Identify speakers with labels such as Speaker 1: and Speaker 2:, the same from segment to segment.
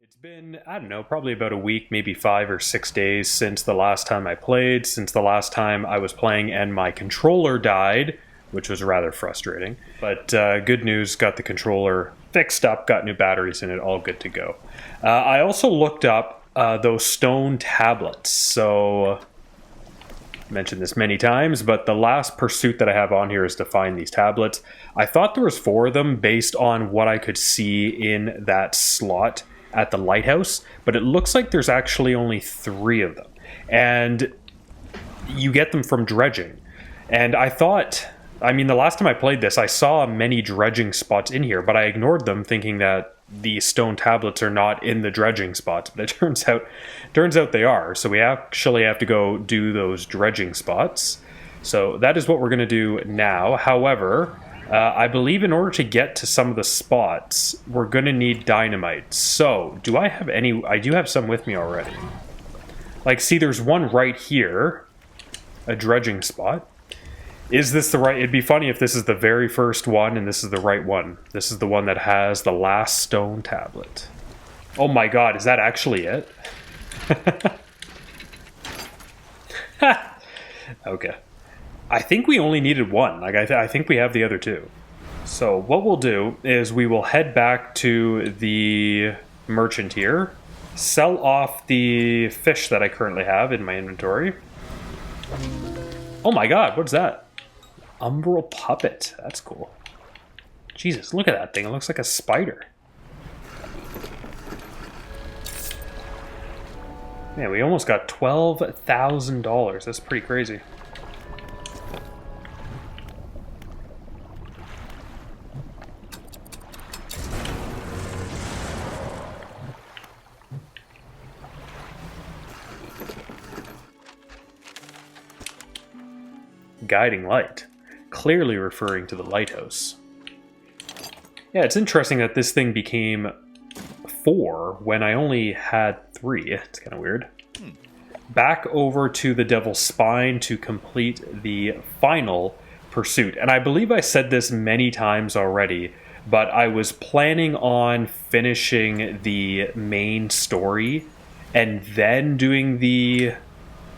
Speaker 1: It's been, I don't know, probably about a week, maybe 5 or 6 days since the last time I played, since the last time I was playing and my controller died, which was rather frustrating. But good news, got the controller fixed up, got new batteries in it, all good to go. I also looked up those stone tablets. So, I mentioned this many times, but the last pursuit that I have on here is to find these tablets. I thought there was 4 of them based on what I could see in that slot at the lighthouse, but it looks like there's actually only 3 of them, and you get them from dredging. And I thought, I mean, the last time I played this, I saw many dredging spots in here, but I ignored them thinking that the stone tablets are not in the dredging spots, but it turns out they are. So we actually have to go do those dredging spots. So that is what we're going to do now. However, I believe in order to get to some of the spots, we're going to need dynamite. So, do I have any? I do have some with me already. Like, see, there's one right here. A dredging spot. Is this the right? It'd be funny if this is the very first one and this is the right one. This is the one that has the last stone tablet. Oh my god, is that actually it? Okay. I think we only needed one. Like I think we have the other 2. So what we'll do is we will head back to the merchant here, sell off the fish that I currently have in my inventory. Oh my god, what's that? Umbral puppet. That's cool. Jesus, look at that thing. It looks like a spider. Man, we almost got $12,000. That's pretty crazy. Guiding light, clearly referring to the lighthouse. Yeah, it's interesting that this thing became 4 when I only had 3. It's kind of weird. Back over to the Devil's Spine to complete the final pursuit. And I believe I said this many times already, but I was planning on finishing the main story and then doing the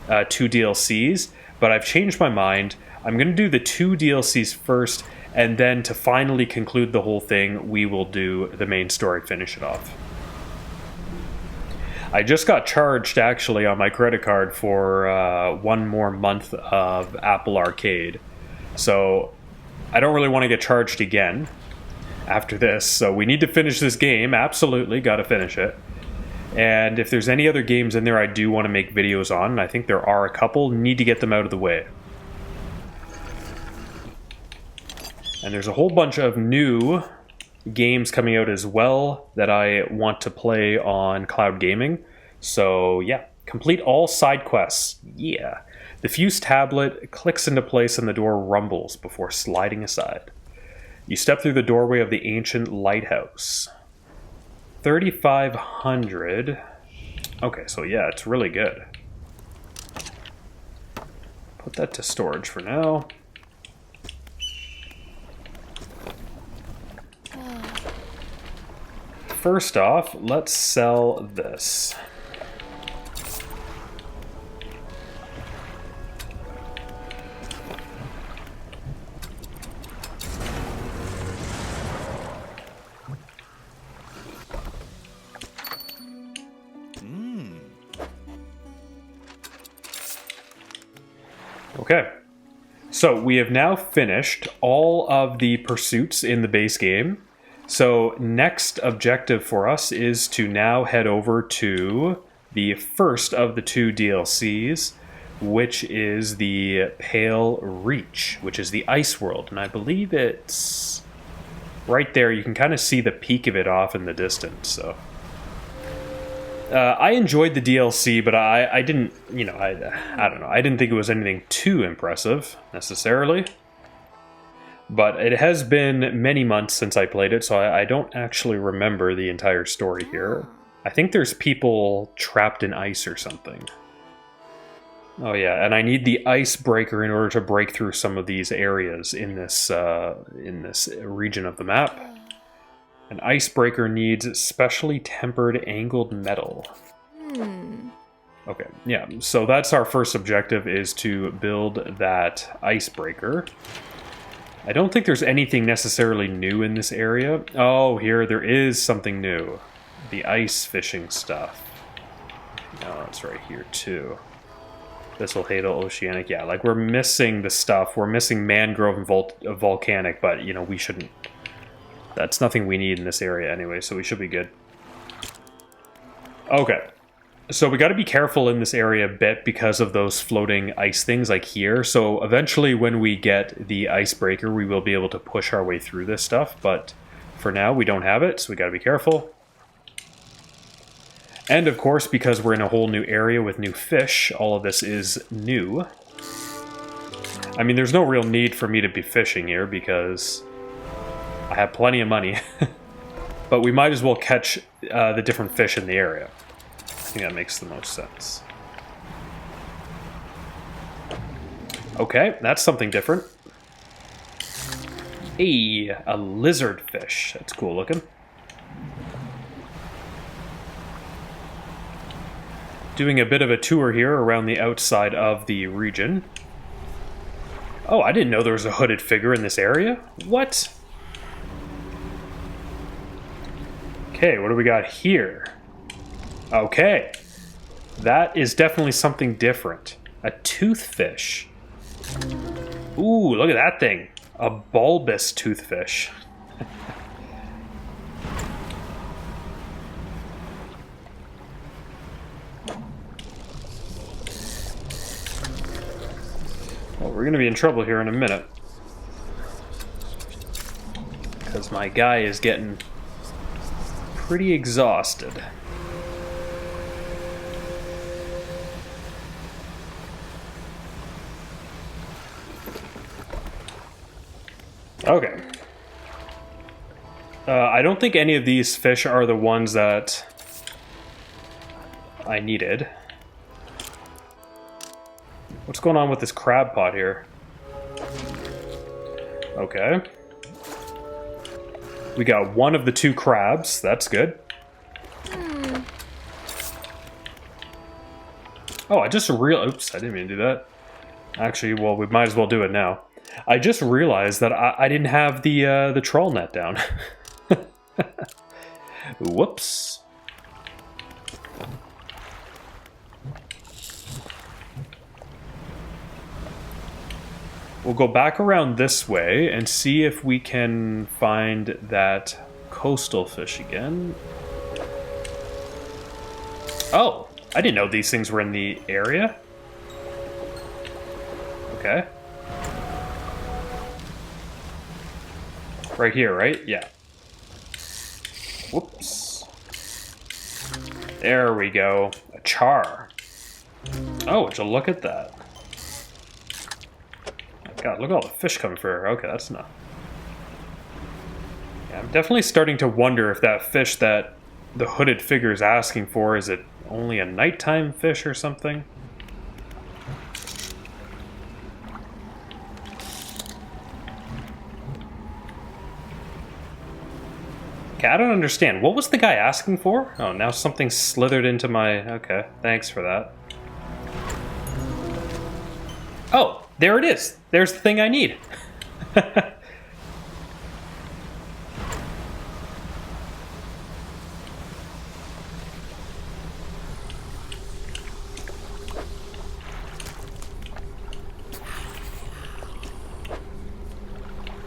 Speaker 1: 2 DLCs. But I've changed my mind. I'm going to do the 2 DLCs first, and then to finally conclude the whole thing, we will do the main story, finish it off. I just got charged, actually, on my credit card for 1 more month of Apple Arcade. So I don't really want to get charged again after this. So we need to finish this game. Absolutely, got to finish it. And if there's any other games in there I do want to make videos on, and I think there are a couple, need to get them out of the way. And there's a whole bunch of new games coming out as well that I want to play on cloud gaming. So yeah, complete all side quests. Yeah. The fused tablet clicks into place and the door rumbles before sliding aside. You step through the doorway of the ancient lighthouse. 3,500. Okay, so yeah, it's really good. Put that to storage for now. First off, let's sell this. Okay, so we have now finished all of the pursuits in the base game. So next objective for us is to now head over to the first of the 2 DLCs, which is the Pale Reach, which is the ice world. And I believe it's right there. You can kind of see the peak of it off in the distance, so... I enjoyed the DLC, but I didn't, you know, I don't know. I didn't think it was anything too impressive, necessarily. But it has been many months since I played it, so I don't actually remember the entire story here. I think there's people trapped in ice or something. Oh yeah, and I need the icebreaker in order to break through some of these areas in this region of the map. An icebreaker needs specially tempered angled metal. Okay, yeah, so that's our first objective, is to build that icebreaker. I don't think there's anything necessarily new in this area. Oh, here there is something new. The ice fishing stuff. Oh, it's right here too. Bissell, Hadal, Oceanic. Yeah, like we're missing the stuff. We're missing Mangrove and Volcanic, but you know, we shouldn't. That's nothing we need in this area anyway, so we should be good. Okay. So we got to be careful in this area a bit because of those floating ice things like here. So eventually when we get the icebreaker, we will be able to push our way through this stuff. But for now, we don't have it, so we got to be careful. And of course, because we're in a whole new area with new fish, all of this is new. I mean, there's no real need for me to be fishing here because I have plenty of money. But we might as well catch the different fish in the area. I think that makes the most sense. Okay, that's something different. Hey, a lizard fish. That's cool looking. Doing a bit of a tour here around the outside of the region. Oh, I didn't know there was a hooded figure in this area. What? Okay, what do we got here? Okay, that is definitely something different. A toothfish. Ooh, look at that thing. A bulbous toothfish. Well, we're going to be in trouble here in a minute. Because my guy is getting pretty exhausted. Okay. I don't think any of these fish are the ones that I needed. What's going on with this crab pot here? Okay. We got one of the two crabs. That's good. Oh, I just realized... Oops, I didn't mean to do that. Actually, well, we might as well do it now. I just realized that I didn't have the trawl net down. Whoops. We'll go back around this way and see if we can find that coastal fish again. Oh, I didn't know these things were in the area. Okay. Right here, right? Yeah. Whoops. There we go. A char. Oh, would you look at that? God, look at all the fish coming through. Okay, that's enough. Yeah, I'm definitely starting to wonder if that fish that the hooded figure is asking for, is it only a nighttime fish or something? Okay, I don't understand. What was the guy asking for? Oh, now something slithered into my... Okay, thanks for that. Oh, there it is. There's the thing I need.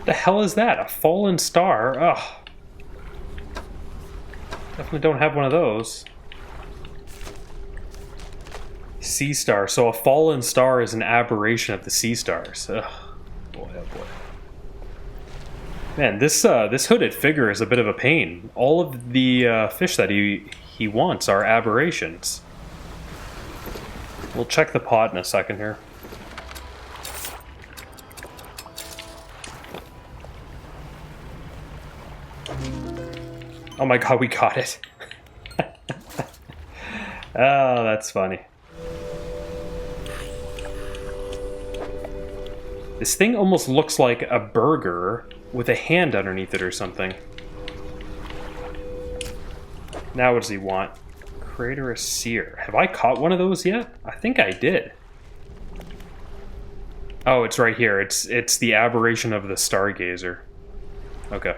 Speaker 1: The hell is that? A fallen star? Ugh. Definitely don't have one of those. Sea star. So a fallen star is an aberration of the sea stars. Ugh. Boy, oh boy. Man, this hooded figure is a bit of a pain. All of the fish that he wants are aberrations. We'll check the pot in a second here. Oh my god, we got it. Oh, that's funny. This thing almost looks like a burger with a hand underneath it or something. Now what does he want? Crater a seer. Have I caught one of those yet? I think I did. Oh, it's right here. It's the aberration of the stargazer. Okay.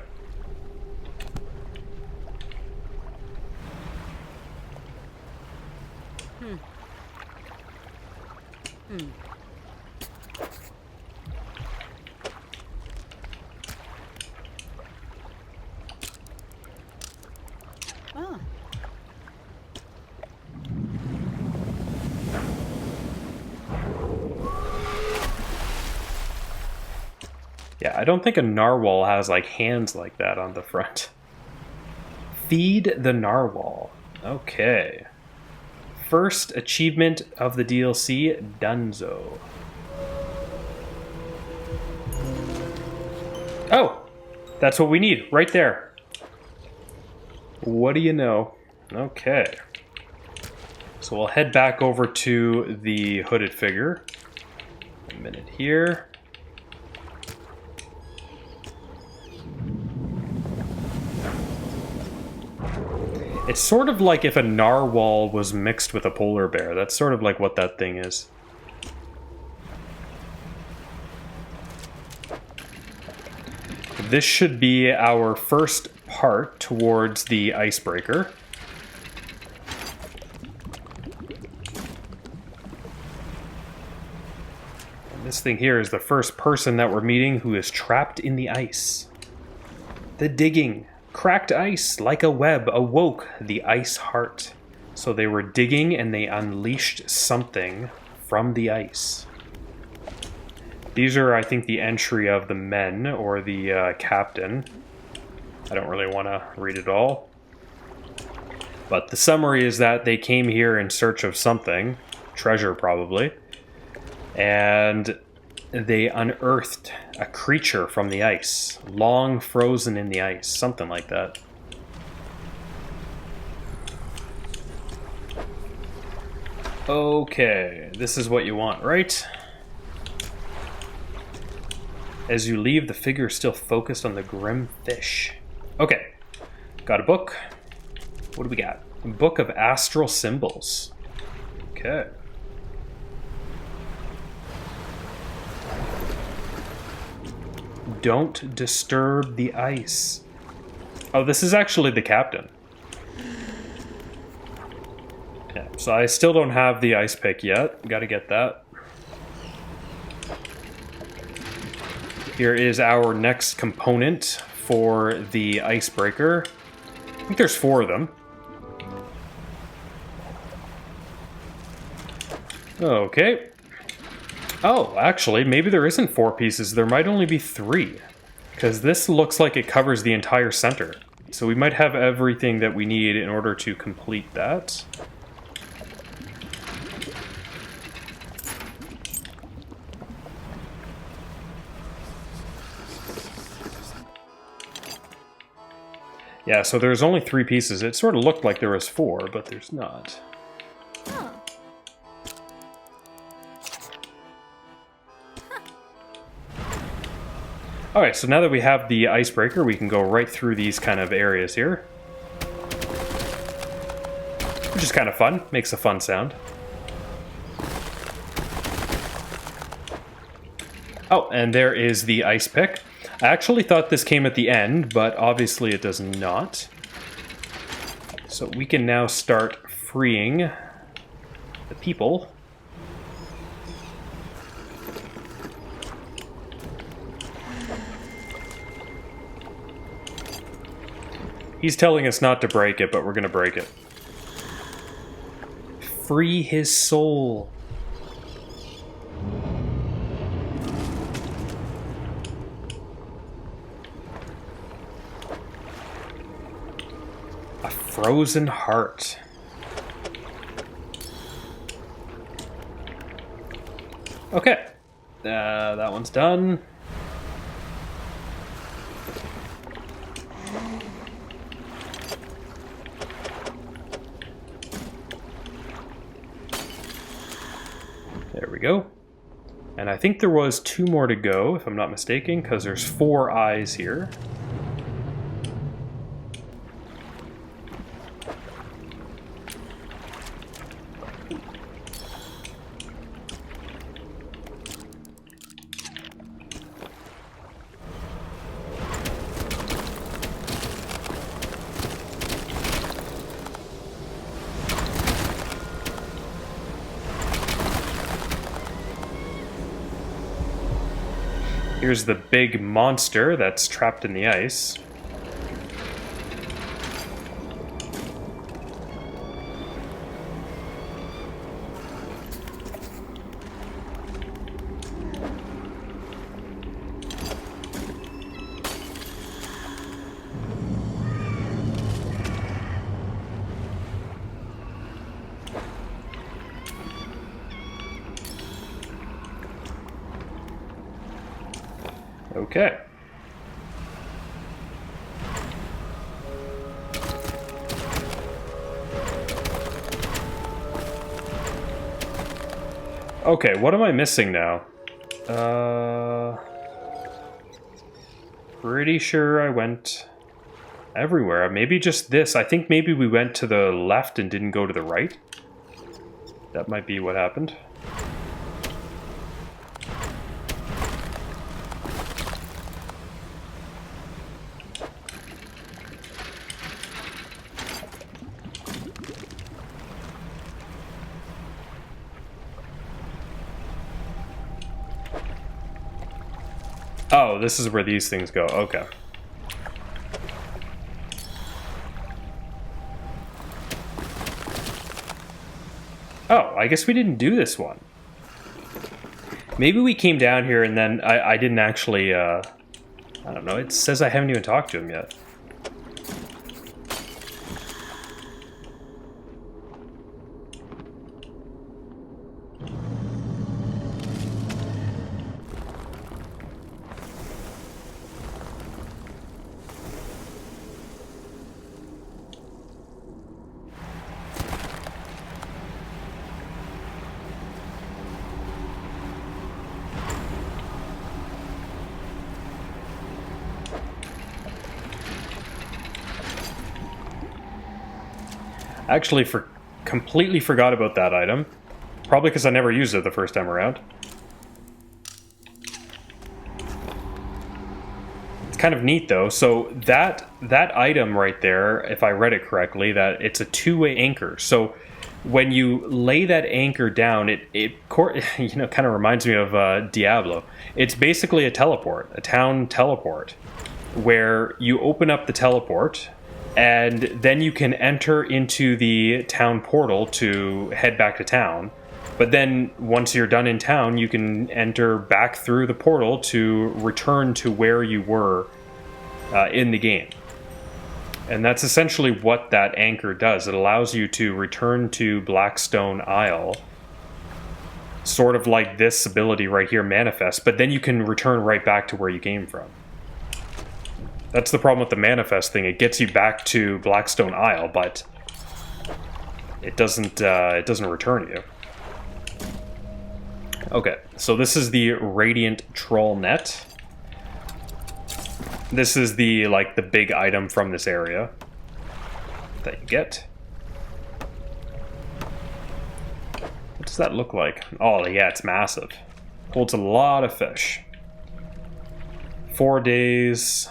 Speaker 2: Ah.
Speaker 1: Yeah, I don't think a narwhal has like hands like that on the front. Feed the narwhal. Okay. First achievement of the DLC, Dunzo. Oh, that's what we need right there. What do you know? Okay. So we'll head back over to the hooded figure. A minute here. It's sort of like if a narwhal was mixed with a polar bear. That's sort of like what that thing is. This should be our first part towards the icebreaker. And this thing here is the first person that we're meeting who is trapped in the ice. The digging. Cracked ice, like a web, awoke the ice heart. So they were digging and they unleashed something from the ice. These are, I think, the entry of the men, or the captain. I don't really want to read it all. But the summary is that they came here in search of something. Treasure, probably. And they unearthed a creature from the ice. Long frozen in the ice. Something like that. Okay, this is what you want, right? As you leave, the figure is still focused on the grim fish. Okay, got a book. What do we got? A book of astral symbols. Okay. Don't disturb the ice. Oh, this is actually the captain. Yeah, so I still don't have the ice pick yet. Gotta get that. Here is our next component for the icebreaker. I think there's 4 of them. Okay. Oh, actually, maybe there isn't 4 pieces. There might only be 3. Because this looks like it covers the entire center. So we might have everything that we need in order to complete that. Yeah, so there's only 3 pieces. It sort of looked like there was 4, but there's not.
Speaker 2: Oh.
Speaker 1: Alright, so now that we have the icebreaker, we can go right through these kind of areas here. Which is kind of fun. Makes a fun sound. Oh, and there is the ice pick. I actually thought this came at the end, but obviously it does not. So we can now start freeing the people. He's telling us not to break it, but we're gonna break it. Free his soul. A frozen heart. Okay. That one's done. There we go. And I think there was 2 more to go, if I'm not mistaken, because there's 4 eyes here. Here's the big monster that's trapped in the ice. Okay. Okay, what am I missing now? Pretty sure I went everywhere. Maybe just this. I think maybe we went to the left and didn't go to the right. That might be what happened. Oh, this is where these things go. Okay. Oh, I guess we didn't do this one. Maybe we came down here and then I didn't actually, I don't know, it says I haven't even talked to him yet. Actually, completely forgot about that item. Probably because I never used it the first time around. It's kind of neat though. So that item right there, if I read it correctly, that it's a two-way anchor. So when you lay that anchor down, it you know, kind of reminds me of Diablo. It's basically a teleport, a town teleport, where you open up the teleport. And then you can enter into the town portal to head back to town. But then once you're done in town, you can enter back through the portal to return to where you were in the game. And that's essentially what that anchor does. It allows you to return to Blackstone Isle, sort of like this ability right here, Manifest, but then you can return right back to where you came from. That's the problem with the Manifest thing. It gets you back to Blackstone Isle, but it doesn't return you. Okay, so this is the Radiant Trawl net. This is the big item from this area that you get. What does that look like? Oh yeah, it's massive. Holds a lot of fish. 4 days.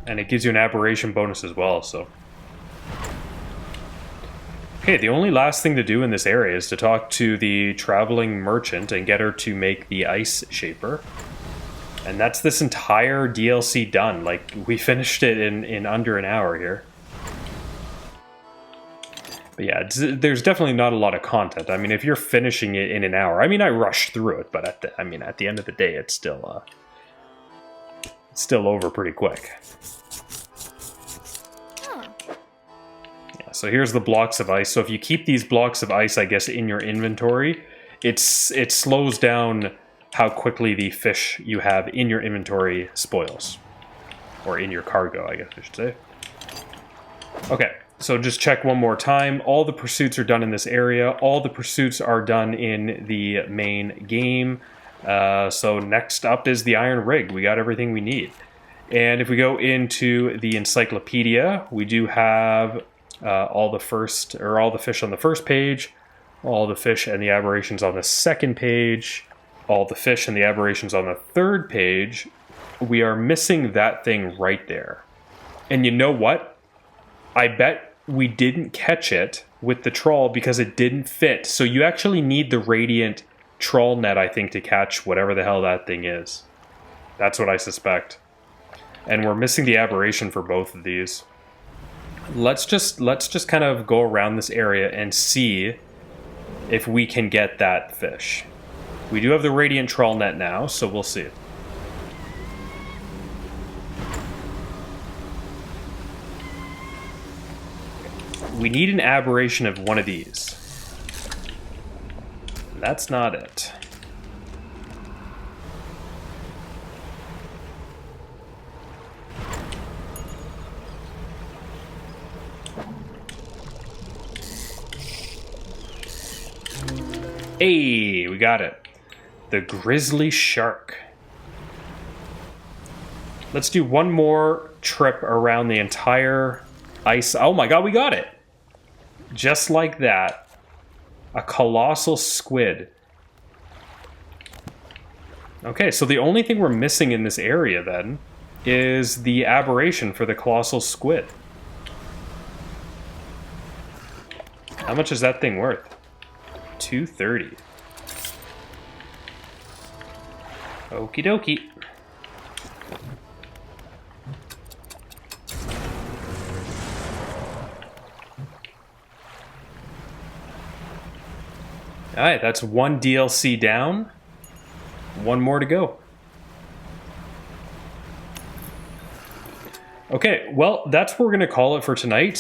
Speaker 1: And it gives you an aberration bonus as well, so. Okay, the only last thing to do in this area is to talk to the traveling merchant and get her to make the ice shaper. And that's this entire DLC done. Like, we finished it in under an hour here. But yeah, there's definitely not a lot of content. I mean, if you're finishing it in an hour, I mean, I rushed through it, but at the end of the day, it's still over pretty quick. So here's the blocks of ice. So if you keep these blocks of ice, I guess, in your inventory, it slows down how quickly the fish you have in your inventory spoils. Or in your cargo, I guess I should say. Okay, so just check one more time. All the pursuits are done in this area. All the pursuits are done in the main game. So next up is the Iron Rig. We got everything we need. And if we go into the encyclopedia, we do have all the fish on the first page, all the fish and the aberrations on the second page, all the fish and the aberrations on the third page. We are missing that thing right there. And you know what? I bet we didn't catch it with the trawl because it didn't fit. So you actually need the Radiant Trawl net, I think, to catch whatever the hell that thing is. That's what I suspect. And we're missing the aberration for both of these. Let's just kind of go around this area and see if we can get that fish. We do have the Radiant Trawl net now, so we'll see. We need an aberration of one of these. That's not it. Hey, we got it. The grizzly shark. Let's do one more trip around the entire ice. Oh my god, we got it! Just like that. A colossal squid. Okay, so the only thing we're missing in this area then is the aberration for the colossal squid. How much is that thing worth? 230. Okie dokie. Alright, that's one DLC down. One more to go. Okay, well, that's what we're going to call it for tonight.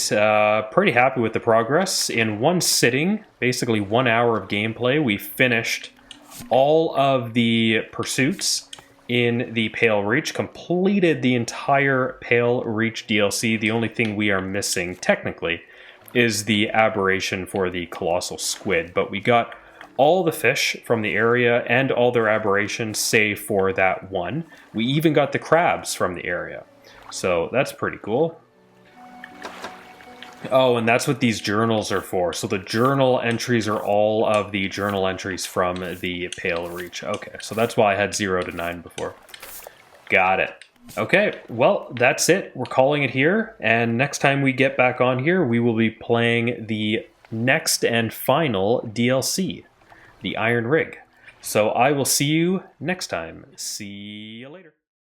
Speaker 1: Pretty happy with the progress. In one sitting, basically 1 hour of gameplay, we finished all of the pursuits in the Pale Reach, completed the entire Pale Reach DLC. The only thing we are missing, technically, is the aberration for the colossal squid, but we got all the fish from the area and all their aberrations, save for that one. We even got the crabs from the area. So that's pretty cool. Oh, and that's what these journals are for. So the journal entries are all of the journal entries from the Pale Reach. Okay, so that's why I had 0 to 9 before. Got it. Okay, well, that's it. We're calling it here. And next time we get back on here, we will be playing the next and final DLC, the Iron Rig. So I will see you next time. See you later.